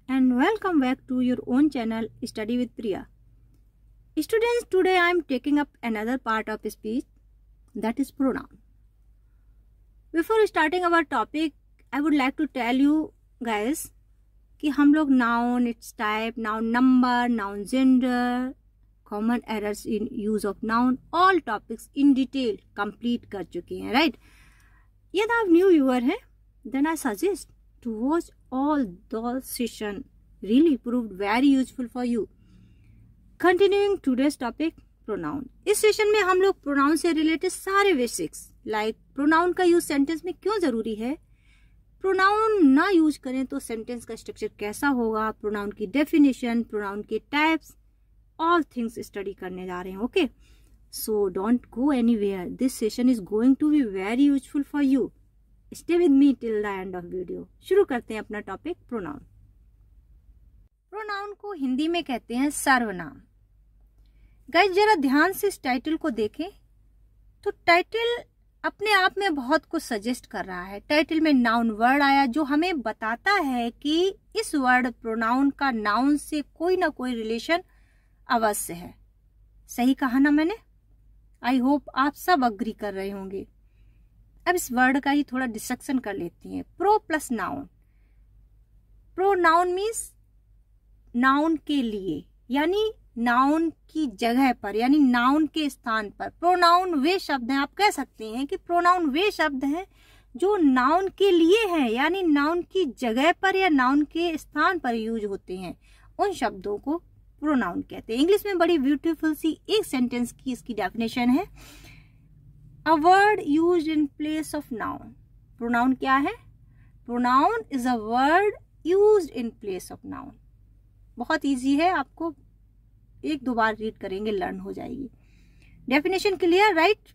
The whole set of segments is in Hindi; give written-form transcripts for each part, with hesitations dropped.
and welcome back to your own channel Study with Priya. Students, today I am taking up another part of speech, that is pronoun. Before starting our topic, I would like to tell you guys कि हम लोग noun, its type, noun number, noun gender, common errors in use of noun, all topics in detail complete कर चुके हैं, right? यदि आप न्यू व्यूअर हैं, then I suggest to watch all those sessions. Really proved very useful for you. Continuing today's topic, pronoun. इस सेशन में हम लोग pronoun से रिलेटेड सारे बेसिक्स लाइक pronoun का यूज सेंटेंस में क्यों जरूरी है, pronoun ना यूज करें तो सेंटेंस का स्ट्रक्चर कैसा होगा, pronoun की डेफिनेशन, pronoun के टाइप्स, ऑल थिंग्स स्टडी करने जा रहे हैं. Okay, so don't go anywhere. This session is going to be very useful for you. Stay with me till the end of video. शुरू करते हैं अपना टॉपिक प्रोनाउन. प्रोनाउन को हिंदी में कहते हैं सर्वनाम. गाइस जरा ध्यान से इस टाइटल को देखें तो टाइटल अपने आप में बहुत कुछ सजेस्ट कर रहा है. टाइटल में नाउन वर्ड आया जो हमें बताता है कि इस वर्ड प्रोनाउन का नाउन से कोई ना कोई रिलेशन अवश्य है. सही कहा ना मैंने? आई होप आप सब अग्री कर रहे होंगे. अब इस वर्ड का ही थोड़ा डिस्कशन कर लेती हैं. Pro plus noun. Pro noun means noun के लिए, यानी नाउन की जगह पर, यानी नाउन के स्थान पर. प्रोनाउन वे शब्द हैं, आप कह सकते हैं कि प्रोनाउन वे शब्द हैं जो नाउन के लिए हैं, यानी नाउन की जगह पर या नाउन के स्थान पर यूज होते हैं. उन शब्दों को प्रोनाउन कहते हैं. इंग्लिश में बड़ी ब्यूटीफुल सी एक सेंटेंस की इसकी डेफिनेशन है, a word used in place of noun. Pronoun क्या है? Pronoun is a word used in place of noun. बहुत इजी है, आपको एक दो बार रीड करेंगे लर्न हो जाएगी. Definition clear, right?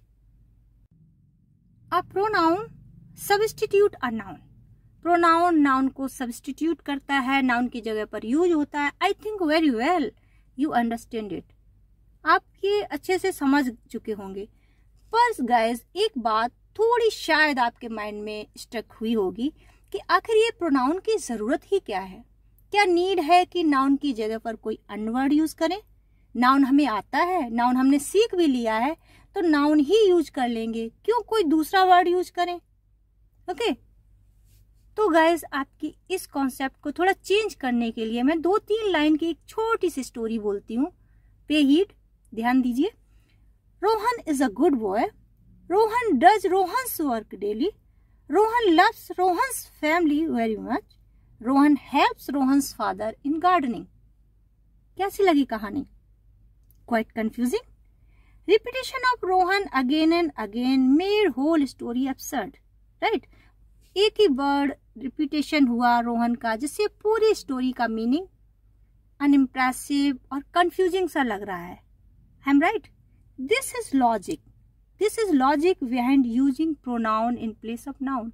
A pronoun substitute a noun. Pronoun noun को सब्स्टिट्यूट करता है, नाउन की जगह पर यूज होता है. I think very well you understand it. आप ये अच्छे से समझ चुके होंगे. पर गाइस एक बात थोड़ी शायद आपके माइंड में स्टक हुई होगी कि आखिर ये प्रोनाउन की जरूरत ही क्या है. क्या नीड है कि नाउन की जगह पर कोई अन्य वर्ड यूज करें? नाउन हमें आता है, नाउन हमने सीख भी लिया है, तो नाउन ही यूज कर लेंगे, क्यों कोई दूसरा वर्ड यूज करें? ओके, तो गाइस आपकी इस कॉन्सेप्ट को थोड़ा चेंज करने के लिए मैं 2-3 लाइन की एक छोटी सी स्टोरी बोलती हूँ. पे हीड, ध्यान दीजिए. Rohan is a good boy. Rohan does Rohan's work daily. Rohan loves Rohan's family very much. Rohan helps Rohan's father in gardening. कैसी लगी कहानी? Quite confusing. Repetition of Rohan again and again made whole story absurd, right? एक ही वर्ड रिपीटेशन हुआ रोहन का, जिससे पूरी स्टोरी का मीनिंग अनइम्प्रेसिव और कंफ्यूजिंग सा लग रहा है. I am right? This is logic. This is logic behind using pronoun in place of noun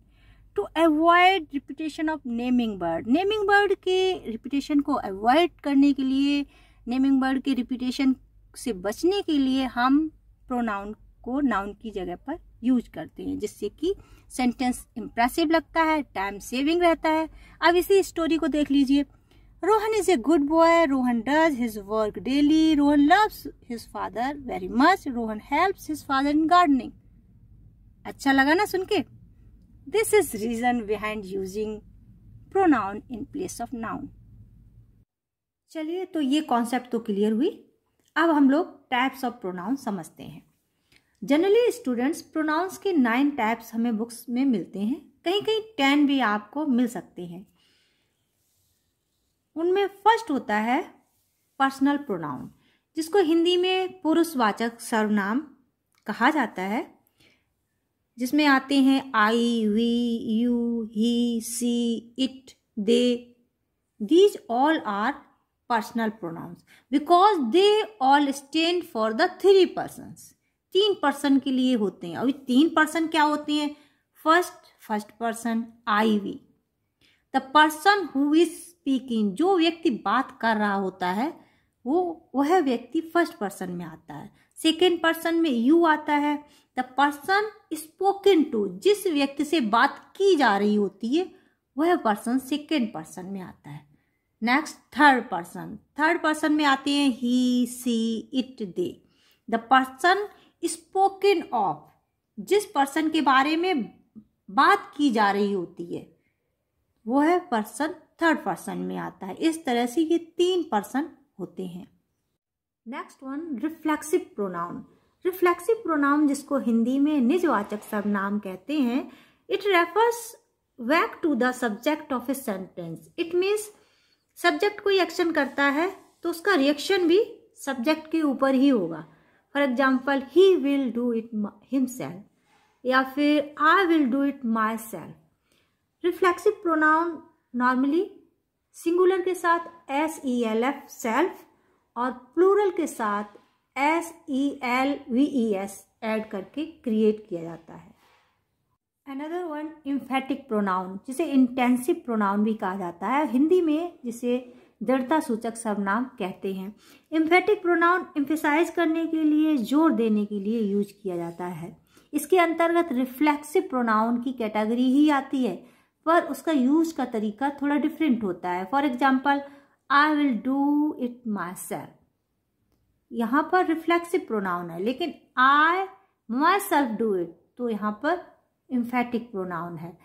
to avoid repetition of naming word. Naming word के रिपीटेशन को अवॉइड करने के लिए, नेमिंग वर्ड के रिपीटेशन से बचने के लिए हम प्रोनाउन को नाउन की जगह पर यूज करते हैं, जिससे कि सेंटेंस इंप्रेसिव लगता है, टाइम सेविंग रहता है. अब इसी स्टोरी को देख लीजिए. Rohan is a good boy. Rohan does his work daily. Rohan loves his father very much. Rohan helps his father in gardening. अच्छा लगा ना सुन के? This is reason behind using pronoun in place of noun. चलिए, तो ये कॉन्सेप्ट तो क्लियर हुई. अब हम लोग टाइप्स ऑफ प्रोनाउन समझते हैं. जनरली स्टूडेंट्स, प्रोनाउंस के 9 टाइप्स हमें बुक्स में मिलते हैं, कहीं कहीं 10 भी आपको मिल सकते हैं. उनमें फर्स्ट होता है पर्सनल प्रोनाउन, जिसको हिंदी में पुरुषवाचक सर्वनाम कहा जाता है, जिसमें आते हैं I, we, you, he, she, it, they. These all are personal pronouns because they all stand for the 3 persons. 3 person के लिए होते हैं. अभी 3 पर्सन क्या होते हैं? First person I, we. The person who is speaking, जो व्यक्ति बात कर रहा होता है वह व्यक्ति फर्स्ट पर्सन में आता है. सेकेंड पर्सन में यू आता है. द पर्सन स्पोकन टू, जिस व्यक्ति से बात की जा रही होती है वह पर्सन सेकेंड पर्सन में आता है. नेक्स्ट थर्ड पर्सन में आते हैं he, she, it, they. The person spoken of, जिस पर्सन के बारे में बात की जा रही होती है वो है पर्सन, थर्ड पर्सन में आता है। इस तरह से ये 3 पर्सन होते हैं। Next one, reflexive pronoun. Reflexive pronoun जिसको हिंदी में निजवाचक सर्वनाम कहते हैं, it refers back to the subject of a sentence. It means subject कोई एक्शन करता है तो उसका रिएक्शन भी सब्जेक्ट के ऊपर ही होगा। For example, he will do it himself, या फिर I will do it my self. Reflexive pronoun normally singular के साथ SELF सेल्फ और प्लूरल के साथ SELVES ऐड करके क्रिएट किया जाता है। अनदर वन, एम्फेटिक प्रोनाउन, जिसे इंटेंसिव प्रोनाउन भी कहा जाता है, हिंदी में जिसे दृढ़ता सूचक सर्वनाम कहते हैं। एम्फेटिक प्रोनाउन एम्फेसाइज करने के लिए, जोर देने के लिए यूज किया जाता है। इसके अंतर्गत रिफ्लेक्सिव प्रोनाउन की कैटेगरी ही आती है, पर उसका यूज का तरीका थोड़ा डिफरेंट होता है। For example, I will do it my self, यहाँ पर रिफ्लेक्सिव प्रोनाउन है, लेकिन आई माई सेल्फ डू इट तो यहाँ पर एम्फेटिक प्रोनाउन है।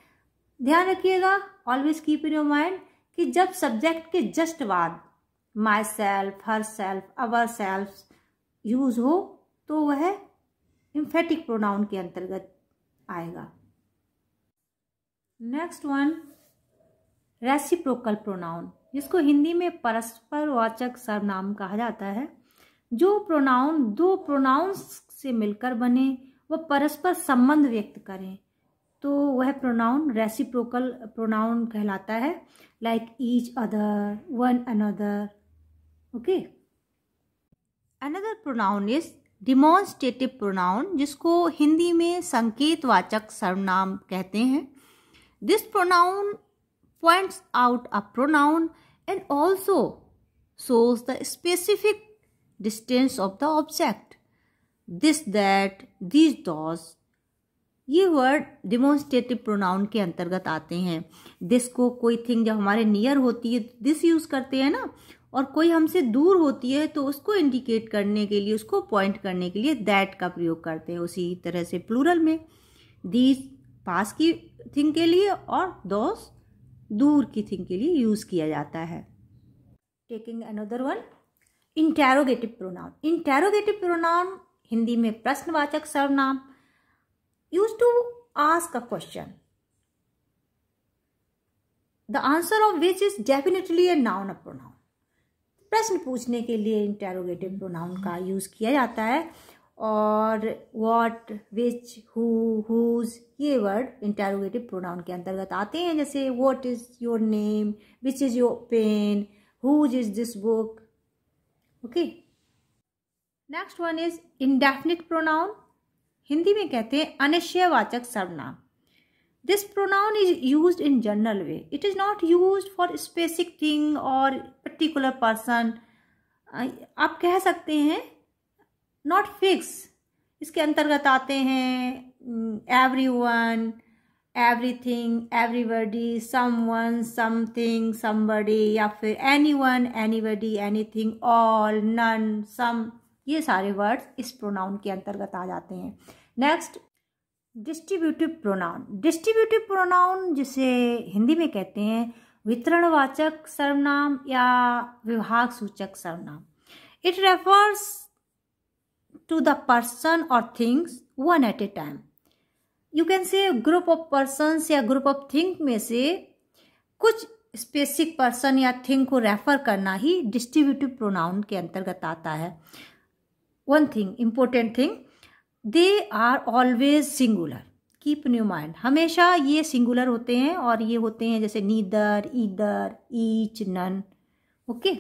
ध्यान रखिएगा, always keep in your mind कि जब सब्जेक्ट के जस्ट बाद my self, her self, our self use हो तो वह एम्फेटिक प्रोनाउन के अंतर्गत आएगा। नेक्स्ट वन, रेसिप्रोकल प्रोनाउन, जिसको हिंदी में परस्परवाचक सर्वनाम कहा जाता है। जो प्रोनाउन 2 प्रोनाउंस से मिलकर बने वह परस्पर संबंध व्यक्त करें तो वह प्रोनाउन रेसिप्रोकल प्रोनाउन कहलाता है। Like each other, one another. Okay, another pronoun is demonstrative pronoun, जिसको हिंदी में संकेतवाचक सर्वनाम कहते हैं। This pronoun points out a pronoun and also shows the specific distance of the object. This, that, these, those, ये वर्ड डिमॉन्स्ट्रेटिव प्रोनाउन के अंतर्गत आते हैं। दिस को कोई थिंग जब हमारे नियर होती है दिस यूज करते हैं ना, और कोई हमसे दूर होती है तो उसको इंडिकेट करने के लिए, उसको पॉइंट करने के लिए दैट का प्रयोग करते हैं। उसी तरह से प्लूरल में दीज पास की थिंग के लिए और दोस दूर की थिंग के लिए यूज किया जाता है। Taking another one, interrogative pronoun. Interrogative pronoun Hindi में प्रश्नवाचक सर्वनाम, use to ask a question, the answer of which is definitely a noun a pronoun. प्रश्न पूछने के लिए इंटेरोगेटिव प्रोनाउन का यूज किया जाता है। और व्हाट, विच, हु, हुज, ये वर्ड इंटेरोगेटिव प्रोनाउन के अंतर्गत आते हैं। जैसे what is your name, which is your pen, whose is this book. Okay, next one is indefinite pronoun, Hindi में कहते हैं अनिश्चयवाचक सर्वनाम। This pronoun is used in general way, it is not used for specific thing और पर्टिकुलर पर्सन। आप कह सकते हैं नॉट फिक्स। इसके अंतर्गत आते हैं everyone, everything, everybody, someone, something, somebody, या फिर anyone, anybody, anything, all, none, some. ये सारे वर्ड्स इस प्रोनाउन के अंतर्गत आ जाते हैं। Next, distributive pronoun. Distributive pronoun जिसे हिंदी में कहते हैं वितरणवाचक सर्वनाम या विभाग सूचक सर्वनाम। It refers to the person or things one at a time. You can say group of persons या group of things में से कुछ स्पेसिफिक पर्सन या थिंग को रेफर करना ही डिस्ट्रीब्यूटिव प्रोनाउन के अंतर्गत आता है। One thing, important thing, they are always singular. Keep in your mind, हमेशा ये सिंगुलर होते हैं और ये होते हैं जैसे neither, either, each, none. Okay,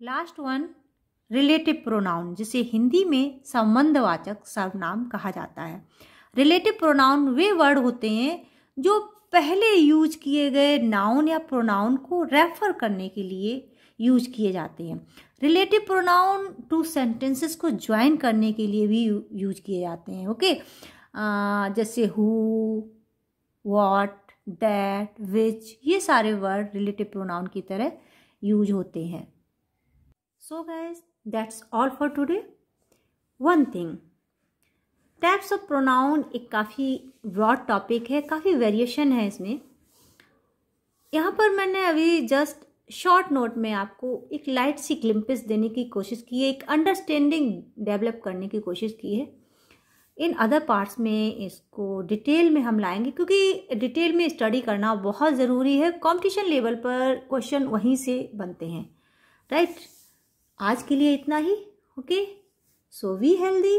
last one, relative pronoun, जिसे हिंदी में संबंधवाचक सर्वनाम कहा जाता है। रिलेटिव प्रोनाउन वे वर्ड होते हैं जो पहले यूज किए गए नाउन या प्रोनाउन को रेफर करने के लिए यूज किए जाते हैं। रिलेटिव प्रोनाउन 2 सेंटेंसेस को ज्वाइन करने के लिए भी यूज किए जाते हैं। ओके, जैसे हु, व्हाट, दैट, विच, ये सारे वर्ड रिलेटिव प्रोनाउन की तरह यूज होते हैं। So guys, that's all for today. One thing, types of pronoun एक काफ़ी ब्रॉड टॉपिक है, काफ़ी वेरिएशन है इसमें। यहाँ पर मैंने अभी जस्ट शॉर्ट नोट में आपको एक लाइट सी ग्लिम्पिस देने की कोशिश की है, एक अंडरस्टैंडिंग डेवलप करने की कोशिश की है। इन अदर पार्ट्स में इसको डिटेल में हम लाएंगे, क्योंकि डिटेल में स्टडी करना बहुत ज़रूरी है। कंपटीशन लेवल पर क्वेश्चन वहीं से बनते हैं, राइट? आज के लिए इतना ही। Okay, so be healthy,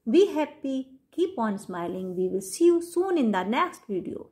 be happy, keep on smiling. We will see you soon in the next video.